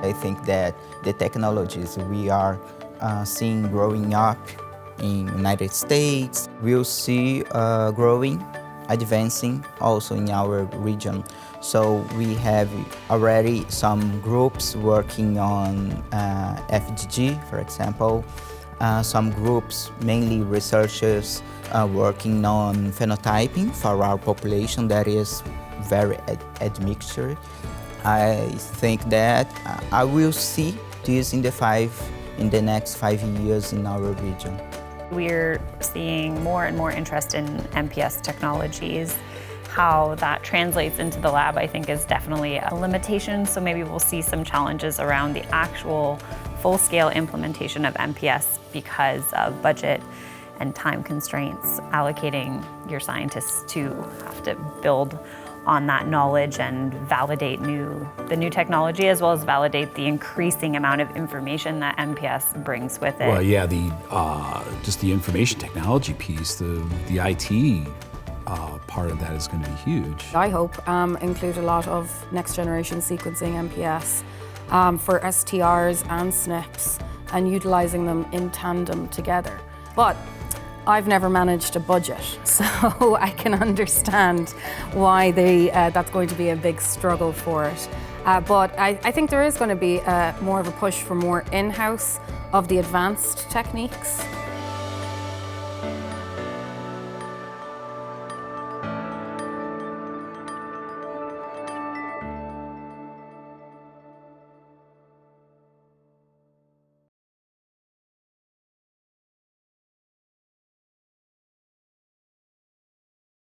I think that the technologies we are seeing growing up in United States, we'll see growing, advancing also in our region. So we have already some groups working on FGG, for example, some groups, mainly researchers, working on phenotyping for our population that is very admixture. I think that I will see this in the next 5 years in our region. We're seeing more and more interest in MPS technologies. How that translates into the lab, I think, is definitely a limitation. So maybe we'll see some challenges around the actual full-scale implementation of MPS because of budget and time constraints, allocating your scientists to have to build on that knowledge and validate the new technology, as well as validate the increasing amount of information that MPS brings with it. Well, yeah, just the information technology piece, the IT part of that is going to be huge. I hope include a lot of next generation sequencing MPS for STRs and SNPs and utilizing them in tandem together. But I've never managed a budget, so I can understand why that's going to be a big struggle for it. But I think there is going to be more of a push for more in-house of the advanced techniques.